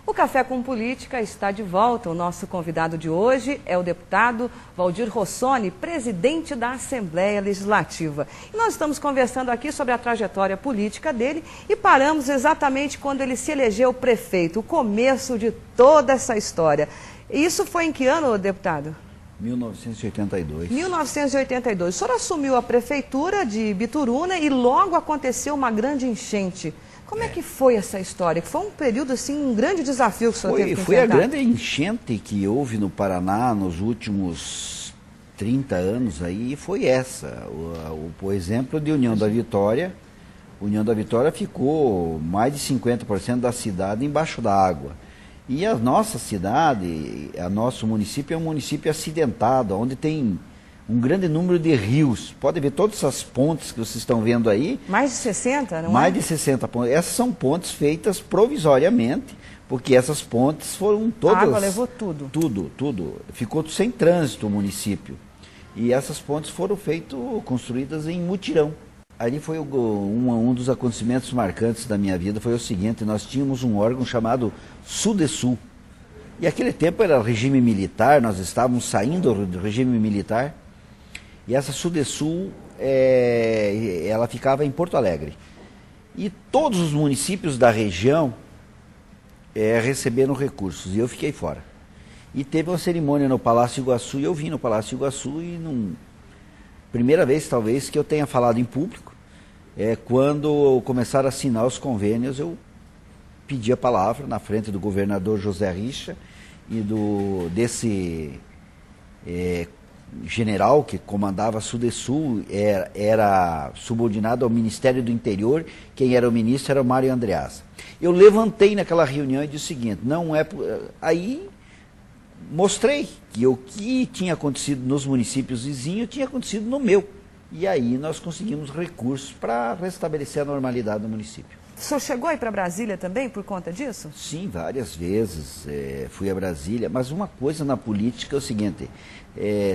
O Café com Política está de volta. O nosso convidado de hoje é o deputado Valdir Rossoni, presidente da Assembleia Legislativa. E nós estamos conversando aqui sobre a trajetória política dele e paramos exatamente quando ele se elegeu prefeito, o começo de toda essa história. Isso foi em que ano, deputado? 1982. 1982. O senhor assumiu a prefeitura de Bituruna e logo aconteceu uma grande enchente. Como é que foi essa história? Foi um período, assim, um grande desafio que o senhor teve que enfrentar. Foi a grande enchente que houve no Paraná nos últimos 30 anos aí, foi essa. O exemplo de União da Vitória. União da Vitória ficou mais de 50% da cidade embaixo da água. E a nossa cidade, nosso município é um município acidentado, onde tem um grande número de rios. Pode ver todas essas pontes que vocês estão vendo aí. Mais de 60, não é? Mais de 60 pontes. Essas são pontes feitas provisoriamente, porque essas pontes foram todas... A água levou tudo. Tudo. Ficou sem trânsito o município. E essas pontes foram construídas em mutirão. Ali foi um dos acontecimentos marcantes da minha vida, foi o seguinte: nós tínhamos um órgão chamado Sudesul. E aquele tempo era regime militar, nós estávamos saindo do regime militar. E essa Sudesul, ela ficava em Porto Alegre. E todos os municípios da região receberam recursos, e eu fiquei fora. E teve uma cerimônia no Palácio Iguaçu, e eu vim no Palácio Iguaçu, e primeira vez, talvez, que eu tenha falado em público, quando começaram a assinar os convênios, eu pedi a palavra na frente do governador José Richa e desse general que comandava a Sudesul, era subordinado ao Ministério do Interior. Quem era o ministro era o Mário Andreasa. Eu levantei naquela reunião e disse o seguinte: aí mostrei que o que tinha acontecido nos municípios vizinhos tinha acontecido no meu. E aí nós conseguimos recursos para restabelecer a normalidade do município. O senhor chegou aí para Brasília também por conta disso? Sim, várias vezes fui a Brasília, mas uma coisa na política é o seguinte: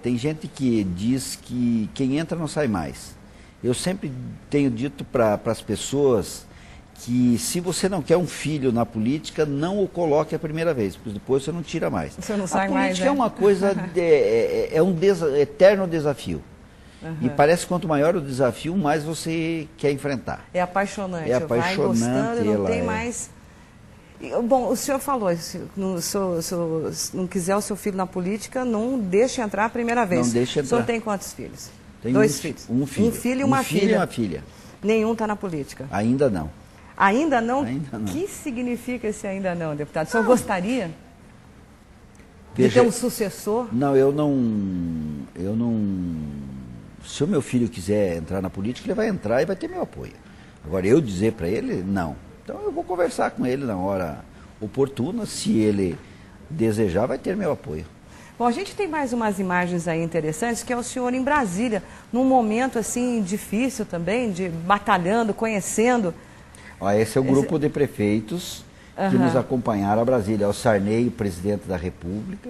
tem gente que diz que quem entra não sai mais. Eu sempre tenho dito para as pessoas que se você não quer um filho na política, não o coloque a primeira vez, porque depois você não tira mais. Você não sai mais, A política é uma coisa, é um eterno desafio. Uhum. E parece que quanto maior o desafio, mais você quer enfrentar. É apaixonante. É apaixonante. Vai gostando, não tem mais... Bom, o senhor falou, se não quiser o seu filho na política, não deixe entrar a primeira vez. Não deixe entrar. O senhor tem quantos filhos? Tenho 2 filhos? Um filho. Um filho e uma filha. Um filho e uma filha. Nenhum está na política? Ainda não. Ainda não? Ainda não. O que significa esse ainda não, deputado? O senhor gostaria de ter um sucessor? Não, eu não... Se o meu filho quiser entrar na política, ele vai entrar e vai ter meu apoio. Agora, eu dizer para ele, não. Então, eu vou conversar com ele na hora oportuna. Se ele desejar, vai ter meu apoio. Bom, a gente tem mais umas imagens aí interessantes, que é o senhor em Brasília, num momento, assim, difícil também, batalhando, conhecendo. Esse é o grupo de prefeitos que nos acompanharam a Brasília. É o Sarney, o presidente da República.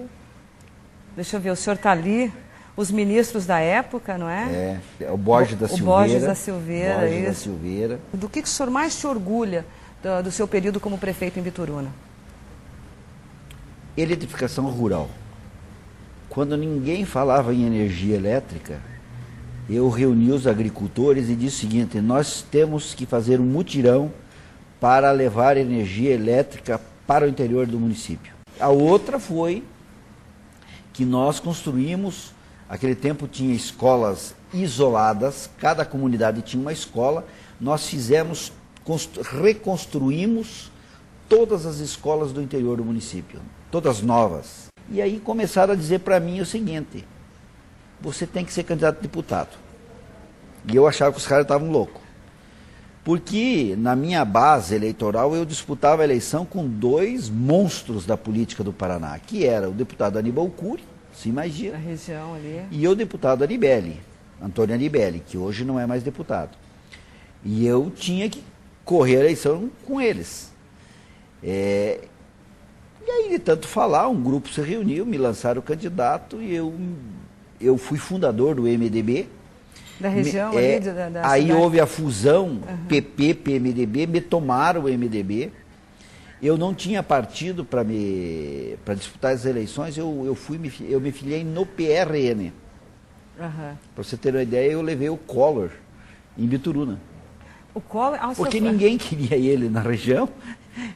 Deixa eu ver, o senhor está ali. Os ministros da época, não é? É o Borges da Silveira. O Borges da Silveira, Borges da Silveira. Do que o senhor mais se orgulha do seu período como prefeito em Bituruna? Eletrificação rural. Quando ninguém falava em energia elétrica, eu reuni os agricultores e disse o seguinte: nós temos que fazer um mutirão para levar energia elétrica para o interior do município. A outra foi que nós construímos... Aquele tempo tinha escolas isoladas, cada comunidade tinha uma escola. Nós reconstruímos todas as escolas do interior do município, todas novas. E aí começaram a dizer para mim o seguinte: você tem que ser candidato a deputado. E eu achava que os caras estavam loucos. Porque na minha base eleitoral eu disputava a eleição com 2 monstros da política do Paraná, que era o deputado Aníbal Cury, se imagina, a região ali, e o deputado Antônio Anibeli, que hoje não é mais deputado. E eu tinha que correr a eleição com eles. E aí, de tanto falar, um grupo se reuniu, me lançaram o candidato e eu fui fundador do MDB. Da região ali, da aí cidade. Houve a fusão PP-PMDB, me tomaram o MDB. Eu não tinha partido para disputar as eleições, eu me filiei no PRN. Uhum. Para você ter uma ideia, eu levei o Collor em Bituruna. O Collor? Porque ninguém queria ele na região.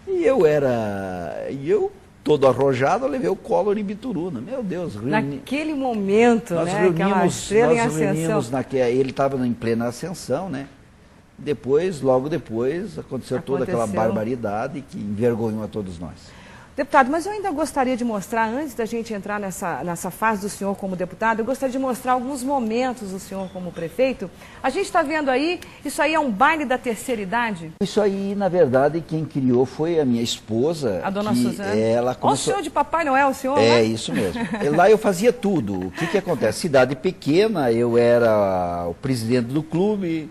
E eu, todo arrojado, eu levei o Collor em Bituruna. Meu Deus. Naquele momento, nós né? reunimos, ele estava em plena ascensão, né? Logo depois, aconteceu toda aquela barbaridade que envergonhou a todos nós. Deputado, mas eu ainda gostaria de mostrar, antes da gente entrar nessa fase do senhor como deputado, eu gostaria de mostrar alguns momentos do senhor como prefeito. A gente está vendo aí, isso aí é um baile da terceira idade? Isso aí, na verdade, quem criou foi a minha esposa. A dona Suzana. Ela começou... Olha o senhor de Papai Noel, o senhor? É, isso mesmo. Lá eu fazia tudo. O que acontece? Cidade pequena, eu era o presidente do clube.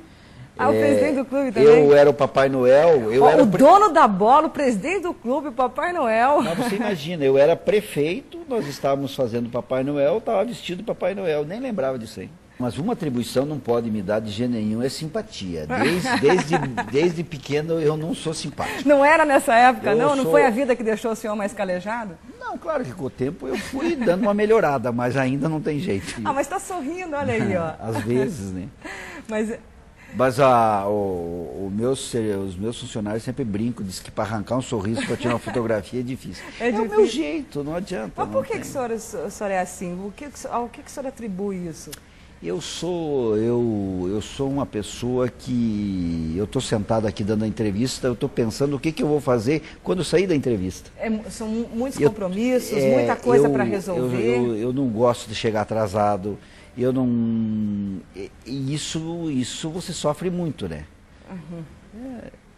O presidente do clube também? Eu era o Papai Noel. O dono da bola, o presidente do clube, o Papai Noel. Mas você imagina, eu era prefeito, nós estávamos fazendo Papai Noel, estava vestido de Papai Noel, nem lembrava disso aí. Mas uma atribuição não pode me dar de jeito nenhum, é simpatia. Desde pequeno eu não sou simpático. Não era nessa época, não? Foi a vida que deixou o senhor mais calejado? Não, claro que com o tempo eu fui dando uma melhorada, mas ainda não tem jeito. Mas está sorrindo, olha aí, ó. Às vezes, né? Mas os meus funcionários sempre brincam, dizem que para arrancar um sorriso, para tirar uma fotografia é difícil. É o meu jeito, não adianta. Mas por que o senhor é assim? Ao que o senhor atribui isso? Eu sou uma pessoa que... Eu estou sentado aqui dando a entrevista, eu estou pensando o que eu vou fazer quando eu sair da entrevista. São muitos compromissos, muita coisa para resolver. Eu não gosto de chegar atrasado. Isso você sofre muito, né? Uhum.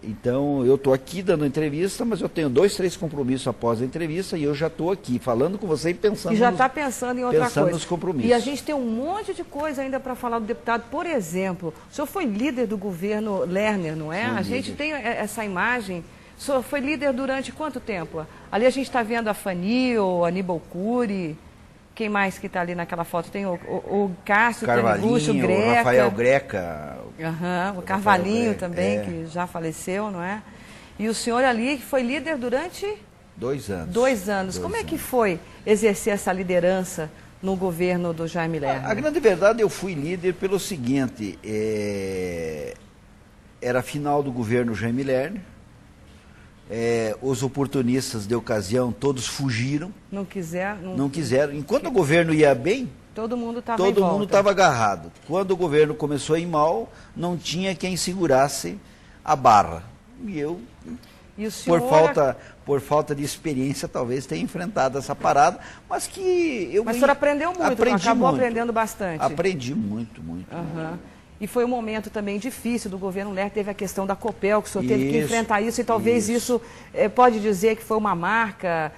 Então, eu estou aqui dando entrevista, mas eu tenho 2, 3 compromissos após a entrevista e eu já estou aqui falando com você e pensando... E já está pensando em outra coisa. Pensando nos compromissos. E a gente tem um monte de coisa ainda para falar do deputado. Por exemplo, o senhor foi líder do governo Lerner, não é? A gente tem essa imagem. O senhor foi líder durante quanto tempo? Ali a gente está vendo a Fanny, o Aníbal Cury... Quem mais que está ali naquela foto? Tem o Cássio, o Greca. O Rafael Greca. O Carvalhinho também, que já faleceu, não é? E o senhor ali foi líder durante... 2 anos. 2 anos. Como é que foi exercer essa liderança no governo do Jaime Lerner? A grande verdade, eu fui líder pelo seguinte, era final do governo Jaime Lerner, os oportunistas de ocasião todos fugiram. Não quiseram. Enquanto o governo ia bem, todo mundo estava agarrado. Quando o governo começou a ir mal, não tinha quem segurasse a barra. E o senhor, por falta de experiência, talvez tenha enfrentado essa parada, mas que Mas o senhor aprendeu muito, acabou aprendendo bastante. Aprendi muito. Uhum. E foi um momento também difícil do governo Lerner, teve a questão da Copel, que o senhor teve que enfrentar isso, e talvez isso pode dizer que foi uma marca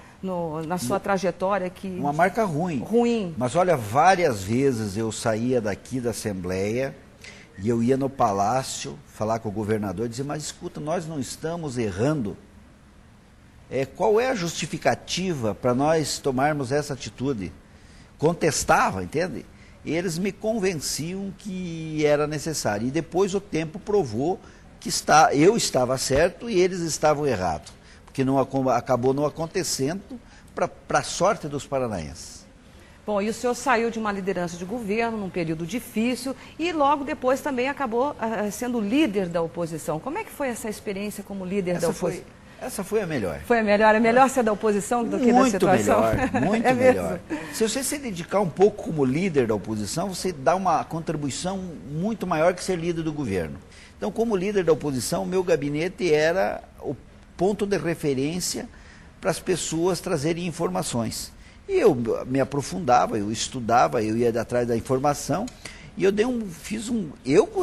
na sua trajetória que... Uma marca ruim. Mas olha, várias vezes eu saía daqui da Assembleia e eu ia no Palácio falar com o governador e dizer, mas escuta, nós não estamos errando. Qual é a justificativa para nós tomarmos essa atitude? Contestava, entende? Eles me convenciam que era necessário. E depois o tempo provou que eu estava certo e eles estavam errados. Porque acabou não acontecendo para a sorte dos paranaenses. Bom, e o senhor saiu de uma liderança de governo num período difícil e logo depois também acabou sendo líder da oposição. Como é que foi essa experiência como líder da oposição? Essa foi a melhor. Foi a melhor? É melhor ser da oposição do que da situação? Muito melhor. Se você se dedicar um pouco como líder da oposição, você dá uma contribuição muito maior que ser líder do governo. Então, como líder da oposição, o meu gabinete era o ponto de referência para as pessoas trazerem informações. E eu me aprofundava, eu estudava, eu ia atrás da informação. E eu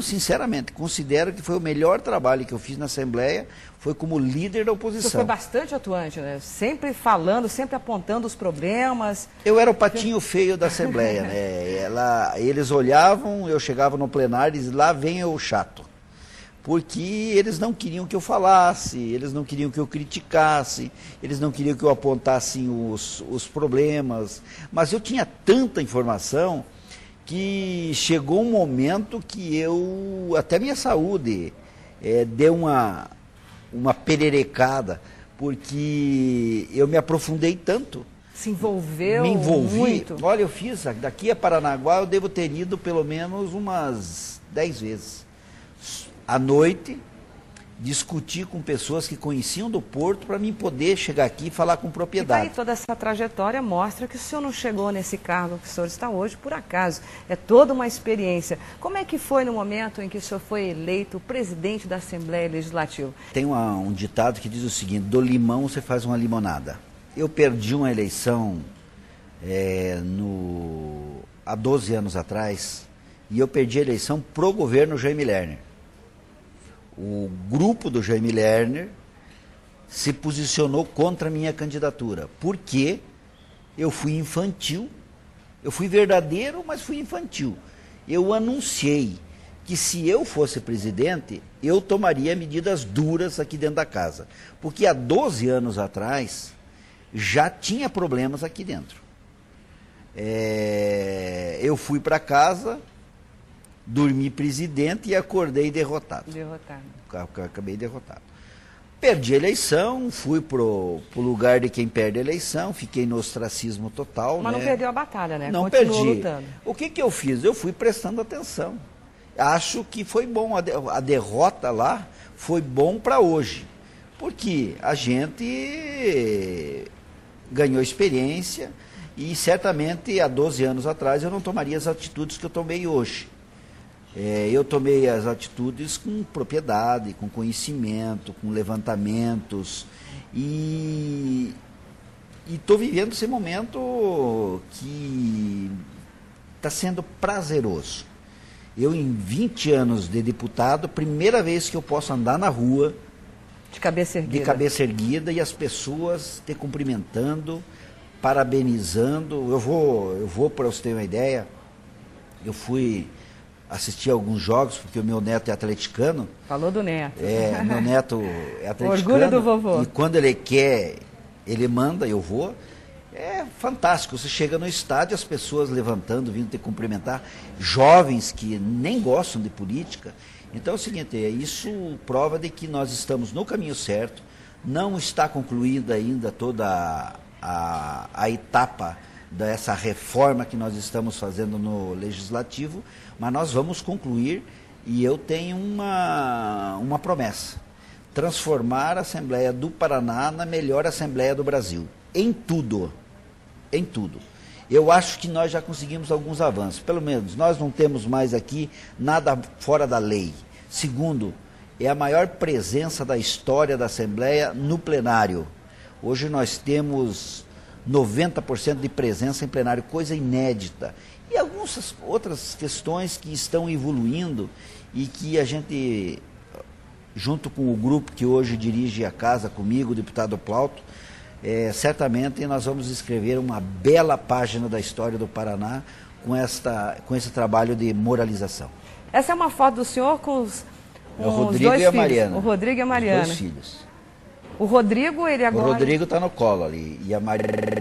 sinceramente considero que foi o melhor trabalho que eu fiz na Assembleia, foi como líder da oposição. Você foi bastante atuante, né? Sempre falando, sempre apontando os problemas. Eu era o patinho feio da Assembleia, né? Eles olhavam, eu chegava no plenário e diziam, lá vem o chato. Porque eles não queriam que eu falasse, eles não queriam que eu criticasse, eles não queriam que eu apontasse os problemas. Mas eu tinha tanta informação que chegou um momento que até minha saúde deu uma pererecada, porque eu me aprofundei tanto. Se envolveu Me envolvi. muito. Olha, eu fiz, daqui a Paranaguá eu devo ter ido pelo menos umas 10 vezes. À noite, discutir com pessoas que conheciam do Porto para mim poder chegar aqui e falar com E propriedade. daí toda essa trajetória mostra que o senhor não chegou nesse cargo que o senhor está hoje por acaso. É toda uma experiência. Como é que foi no momento em que o senhor foi eleito presidente da Assembleia Legislativa? Tem um ditado que diz o seguinte: do limão você faz uma limonada. Eu perdi uma eleição há 12 anos atrás, e eu perdi a eleição pro governo Jaime Lerner. O grupo do Jaime Lerner se posicionou contra a minha candidatura, porque eu fui infantil, eu fui verdadeiro, mas fui infantil. Eu anunciei que se eu fosse presidente, eu tomaria medidas duras aqui dentro da casa, porque há 12 anos atrás já tinha problemas aqui dentro. Eu fui para casa, dormi presidente e acordei derrotado. Acabei derrotado. Perdi a eleição, fui pro lugar de quem perde a eleição, fiquei no ostracismo total. Mas né? não perdeu a batalha, né? Não Continuou perdi. lutando. O que eu fiz? Eu fui prestando atenção. Acho que foi bom, a derrota lá foi bom para hoje, porque a gente ganhou experiência e certamente há 12 anos atrás eu não tomaria as atitudes que eu tomei hoje. Eu tomei as atitudes com propriedade, com conhecimento, com levantamentos e estou vivendo esse momento que está sendo prazeroso. Eu, em 20 anos de deputado, primeira vez que eu posso andar na rua de cabeça erguida e as pessoas te cumprimentando, parabenizando. Eu vou para você ter uma ideia, eu fui assistir alguns jogos, porque o meu neto é atleticano. Falou do neto. Meu neto é atleticano. Orgulho do vovô. E quando ele quer, ele manda, eu vou. É fantástico, você chega no estádio, as pessoas levantando, vindo te cumprimentar, jovens que nem gostam de política. Então é o seguinte, isso prova de que nós estamos no caminho certo, não está concluída ainda toda a etapa dessa reforma que nós estamos fazendo no Legislativo, mas nós vamos concluir e eu tenho uma promessa, transformar a Assembleia do Paraná na melhor Assembleia do Brasil, em tudo. Em tudo. Eu acho que nós já conseguimos alguns avanços. Pelo menos, nós não temos mais aqui nada fora da lei. Segundo, é a maior presença da história da Assembleia no plenário. Hoje nós temos 90% de presença em plenário, coisa inédita. E algumas outras questões que estão evoluindo e que a gente, junto com o grupo que hoje dirige a casa comigo, o deputado Plauto, certamente nós vamos escrever uma bela página da história do Paraná com esse trabalho de moralização. Essa é uma foto do senhor com os Rodrigo dois e a filhos. Mariana. O Rodrigo e a Mariana. Os dois filhos. O Rodrigo, ele agora... O Rodrigo está no colo ali e a Mariana